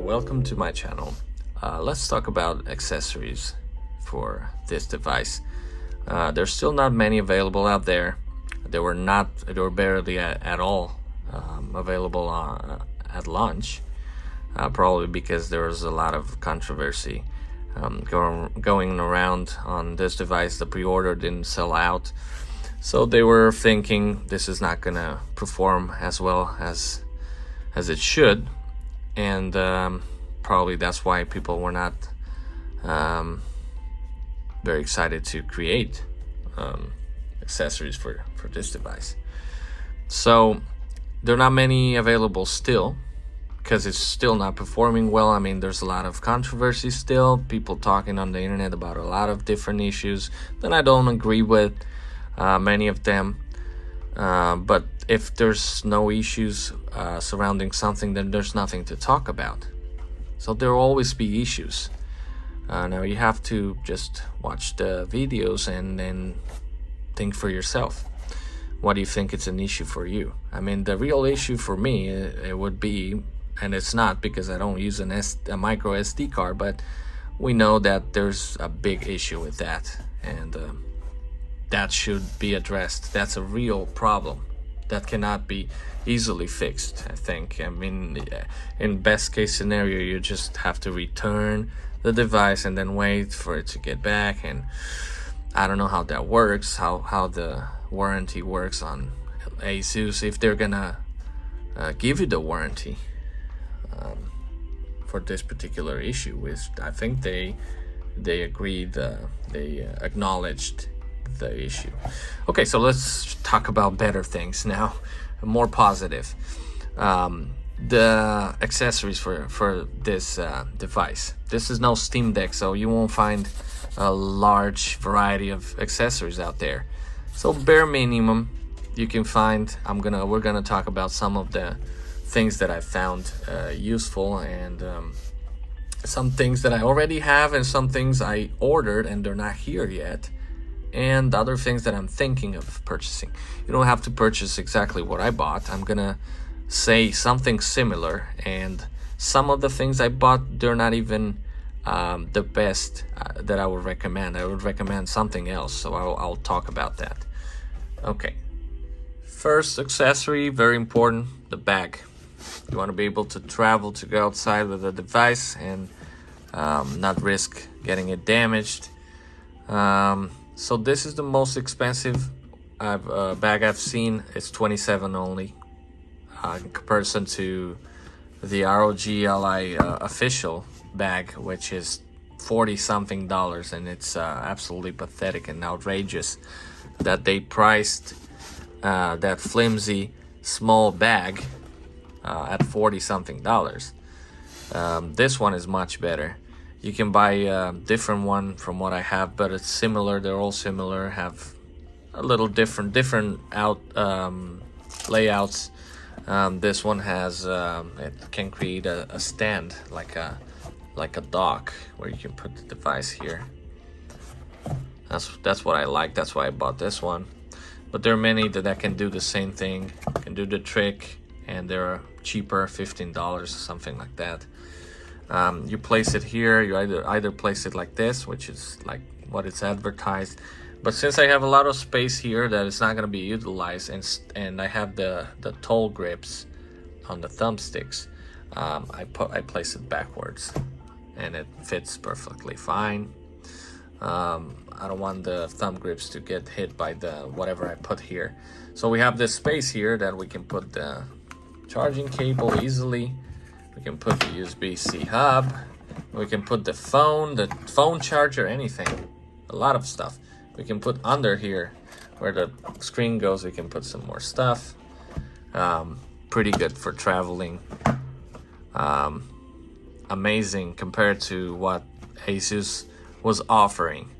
welcome to my channel. Let's talk about accessories for this device. There's still not many available out there. They were barely at all available at launch, probably because there was a lot of controversy going around on this device. The pre-order didn't sell out, so they were thinking this is not gonna perform as well as it should, and probably that's why people were not very excited to create accessories for this device. So there are not many available still, because it's still not performing well. I mean, there's a lot of controversy still, people talking on the internet about a lot of different issues that I don't agree with, many of them, but if there's no issues surrounding something, then there's nothing to talk about. So there will always be issues. Now you have to just watch the videos and then think for yourself. What do you think it's an issue for you? I mean, the real issue for me, it would be, and it's not because I don't use a micro SD card, but we know that there's a big issue with that, and that should be addressed. That's a real problem that cannot be easily fixed, I think. I mean, in best case scenario, you just have to return the device and then wait for it to get back, and I don't know how that works, how the warranty works on Asus, if they're gonna give you the warranty for this particular issue. Which I think they agreed, they acknowledged the issue. Okay, so let's talk about better things now, more positive. The accessories for this device. This is no Steam Deck, so you won't find a large variety of accessories out there. So bare minimum you can find. We're gonna talk about some of the things that I found useful, and some things that I already have, and some things I ordered and they're not here yet, and other things that I'm thinking of purchasing. You don't have to purchase exactly what I bought. I'm gonna say something similar, and some of the things I bought, they're not even the best that I would recommend. I would recommend something else, so I'll talk about that. Okay, first accessory, very important, the bag. You want to be able to travel, to go outside with the device and not risk getting it damaged. So this is the most expensive bag I've seen. It's $27 only, in comparison to the ROG Ally official bag, which is $40 something, and it's absolutely pathetic and outrageous that they priced that flimsy small bag at $40 something. This one is much better. You can buy a different one from what I have, but it's similar. They're all similar, have a little different layouts. This one has it can create a stand, like a dock, where you can put the device here. That's what I like. That's why I bought this one. But there are many that can do the same thing, can do the trick, and they're cheaper, $15 or something like that. You place it here. You either place it like this, which is like what it's advertised. But since I have a lot of space here that it's not going to be utilized, and I have the toe grips on the thumbsticks, I place it backwards, and it fits perfectly fine. I don't want the thumb grips to get hit by the whatever I put here. So we have this space here that we can put the charging cable easily. We can put the USB-C hub. We can put the phone charger, anything. A lot of stuff. We can put under here where the screen goes. We can put some more stuff. Pretty good for traveling. Amazing compared to what Asus was offering.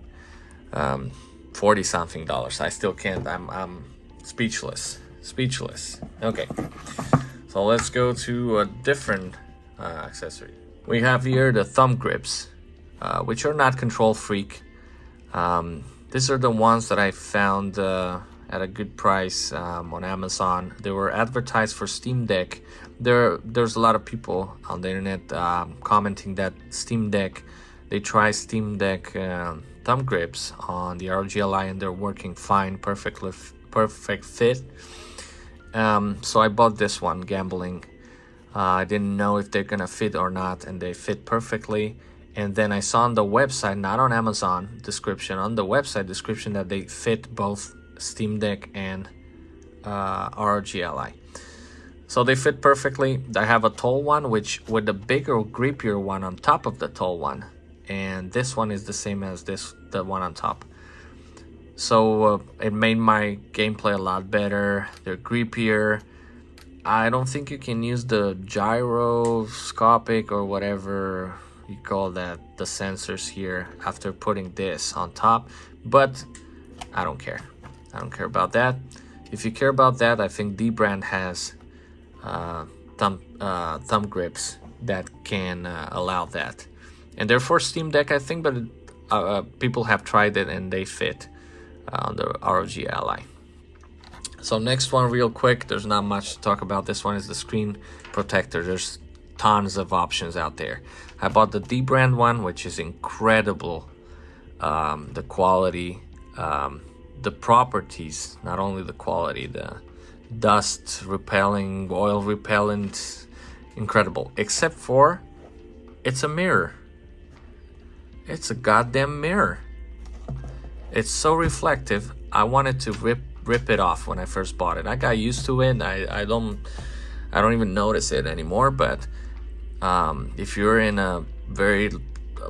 $40 something. I still can't. I'm speechless. Okay, so let's go to a different accessory. We have here the thumb grips, which are not Control Freak. These are the ones that I found at a good price on Amazon. They were advertised for Steam Deck, there's a lot of people on the internet commenting that Steam Deck, they try Steam Deck thumb grips on the ROG Ally and they're working fine, perfect fit. So I bought this one, gambling. I didn't know if they're gonna fit or not, and they fit perfectly. And then I saw on the website, not on Amazon description, on the website description, that they fit both Steam Deck and ROG Ally. So they fit perfectly. I have a tall one, which with the bigger, grippier one on top of the tall one, and this one is the same as the one on top. So it made my gameplay a lot better. They're grippier. I don't think you can use the gyroscopic or whatever you call that, the sensors here, after putting this on top, but I don't care. I don't care about that. If you care about that, I think Dbrand has thumb grips that can allow that, and they're for Steam Deck, I think, but people have tried it and they fit on the ROG Ally. So next one, real quick, there's not much to talk about. This one is the screen protector. There's tons of options out there. I bought the Dbrand one, which is incredible. The quality, the properties, not only the quality, the dust repelling, oil repellent, incredible. Except for, it's a mirror. It's a goddamn mirror. It's so reflective. I wanted to rip it off when I first bought it. I got used to it. I don't even notice it anymore. But if you're in a very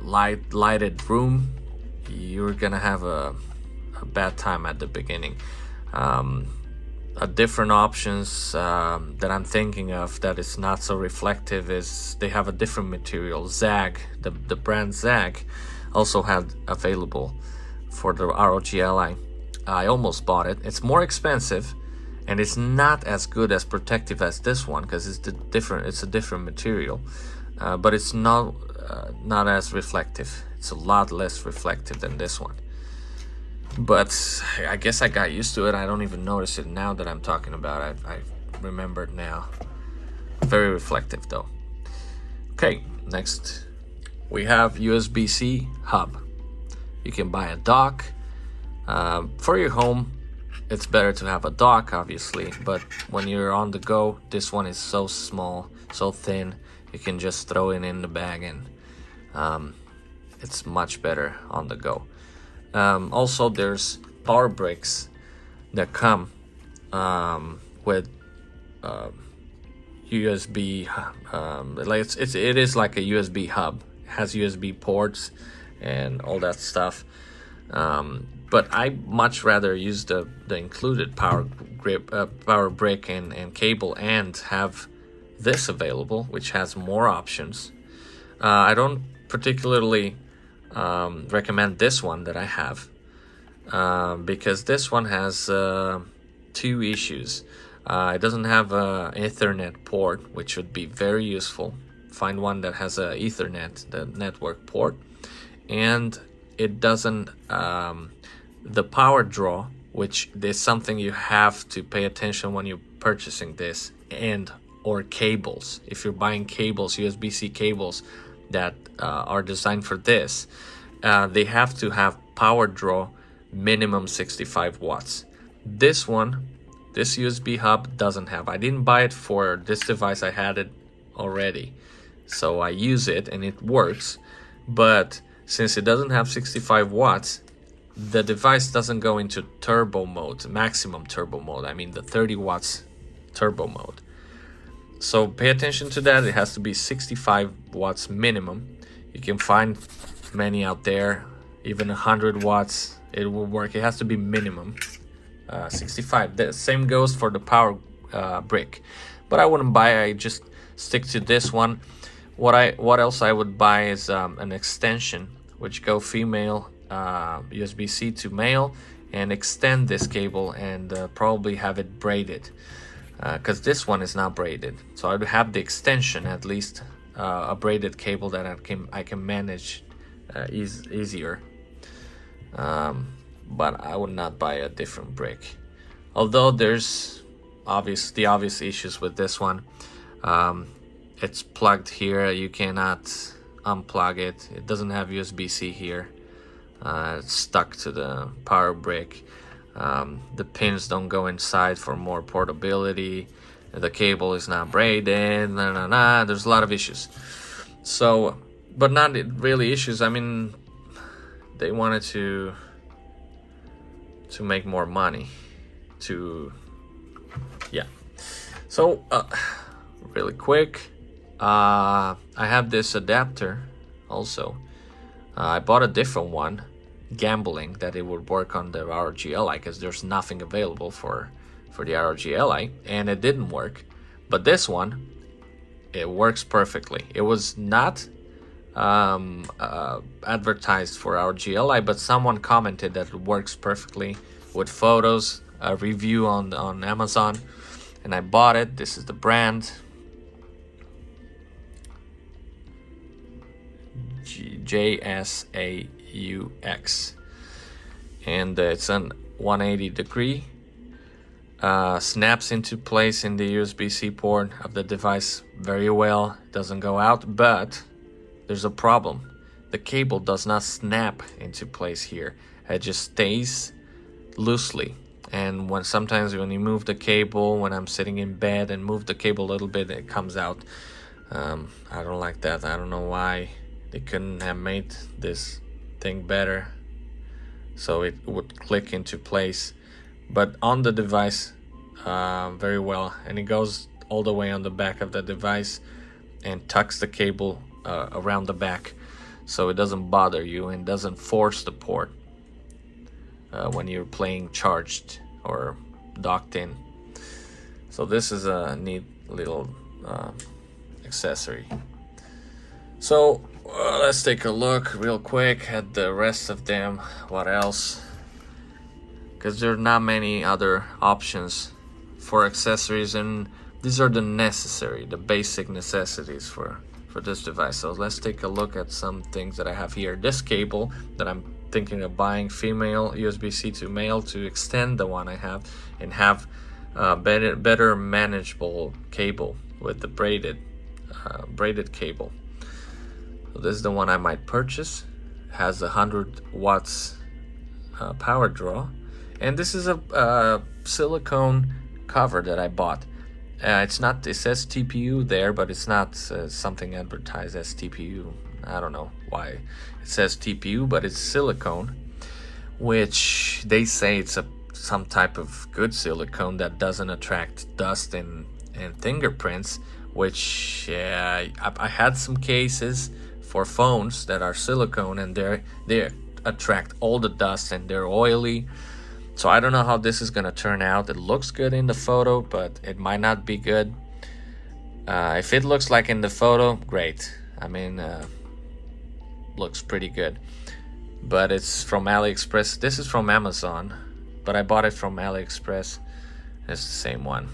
lighted room, you're gonna have a bad time at the beginning. Different options that I'm thinking of that is not so reflective is they have a different material. ZAG, the brand ZAG, also had available for the ROG Ally. I almost bought it. It's more expensive, and it's not as good as protective as this one because it's a different material, but it's not as reflective. It's a lot less reflective than this one. But I guess I got used to it. I don't even notice it now that I'm talking about it. I remember it now. Very reflective though. Okay, next we have USB-C hub. You can buy a dock. For your home, it's better to have a dock, obviously, but when you're on the go, this one is so small, so thin, you can just throw it in the bag, and it's much better on the go. Also, there's power bricks that come with USB. It is like a USB hub. It has USB ports and all that stuff. But I much rather use the included power brick and cable, and have this available, which has more options. I don't particularly recommend this one that I have because this one has two issues. It doesn't have an Ethernet port, which would be very useful. Find one that has a Ethernet, the network port, and it doesn't the power draw, which is something you have to pay attention when you're purchasing this, and or cables. If you're buying cables, USB-C cables that are designed for this, they have to have power draw minimum 65 watts. This USB hub doesn't have. I didn't buy it for this device. I had it already, so I use it and it works, but since it doesn't have 65 watts, the device doesn't go into turbo mode, maximum turbo mode. I mean the 30 watts turbo mode. So pay attention to that. It has to be 65 watts minimum. You can find many out there, even 100 watts, it will work. It has to be minimum 65. The same goes for the power brick, but I wouldn't buy. I just stick to this one. What else I would buy is an extension, which go female USB-C to male, and extend this cable and probably have it braided, because this one is not braided. So I would have the extension, at least a braided cable that I can manage easier. But I would not buy a different brick. Although there's the obvious issues with this one. It's plugged here. You cannot unplug it. It doesn't have USB-C here. It's stuck to the power brick. The pins don't go inside for more portability. The cable is not braided. There's a lot of issues. So, but not really issues. I mean, they wanted to make more money. So really quick, I have this adapter also. I bought a different one, gambling that it would work on the ROG Ally, because there's nothing available for the ROG Ally, and it didn't work. But this one, it works perfectly. It was not advertised for ROG Ally, but someone commented that it works perfectly with photos, a review on Amazon, and I bought it. This is the brand, JSAUX, and it's an 180 degree. Snaps into place in the USB-C port of the device very well. Doesn't go out, but there's a problem. The cable does not snap into place here. It just stays loosely. And sometimes when you move the cable, when I'm sitting in bed and move the cable a little bit, it comes out. I don't like that. I don't know why they couldn't have made this thing better so it would click into place. But on the device, very well, and it goes all the way on the back of the device and tucks the cable around the back, so it doesn't bother you and doesn't force the port when you're playing charged or docked in. So this is a neat little accessory. So let's take a look real quick at the rest of them. What else? Because there are not many other options for accessories, and these are the basic necessities for this device. So let's take a look at some things that I have here. This cable that I'm thinking of buying, female USB-C to male, to extend the one I have and have better manageable cable with the braided cable. So this is the one I might purchase. It has 100 watts power draw. And this is a silicone cover that I bought. It says TPU there, but it's not something advertised as TPU. I don't know why it says TPU, but it's silicone, which they say it's some type of good silicone that doesn't attract dust and fingerprints, which I had some cases for phones that are silicone, and they attract all the dust and they're oily. So I don't know how this is gonna turn out. It looks good in the photo, but it might not be good. If it looks like in the photo, great. I mean, looks pretty good. But it's from AliExpress. This is from Amazon, but I bought it from AliExpress. It's the same one.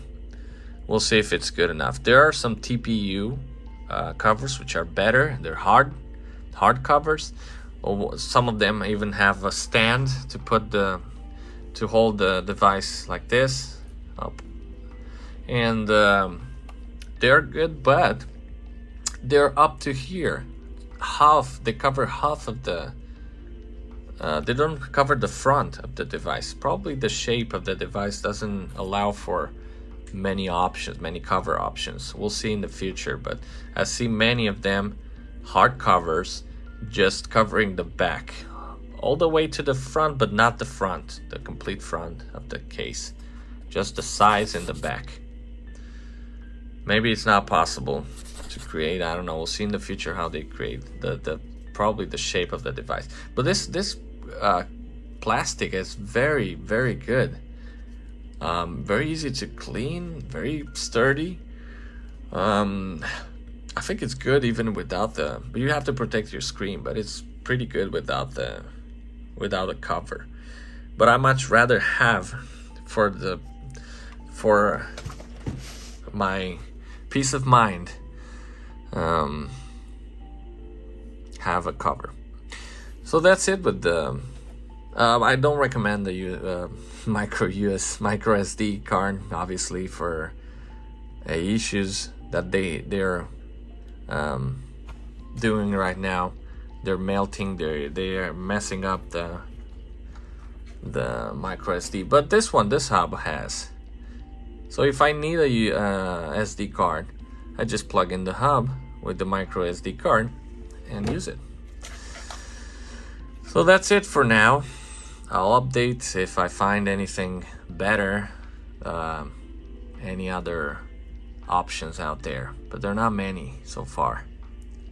We'll see if it's good enough. There are some TPU covers which are better. They're hard covers. Some of them even have a stand to hold the device like this up, and they're good, but they're up to here. They cover half of the they don't cover the front of the device. Probably the shape of the device doesn't allow for many cover options. We'll see in the future, but I see many of them hard covers just covering the back all the way to the front, but not the front, the complete front of the case, just the sides and the back. Maybe it's not possible to create, I don't know, we'll see in the future how they create probably the shape of the device. But this plastic is very, very good. Very easy to clean, very sturdy. I think it's good even without but you have to protect your screen, but it's pretty good without a cover. But I much rather have for my peace of mind have a cover. So that's it with the I don't recommend the micro SD card, obviously, for issues that they're doing right now. They're melting, they're messing up the micro SD, but this hub has. So if I need a SD card, I just plug in the hub with the micro SD card and use it. So that's it for now. I'll update if I find anything better, any other options out there, but there are not many so far.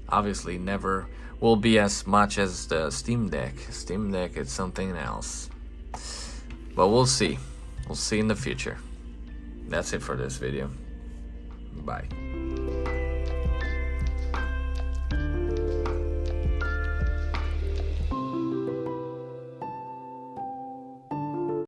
Obviously never will be as much as the Steam Deck. Steam Deck is something else, but we'll see in the future. That's it for this video. Bye.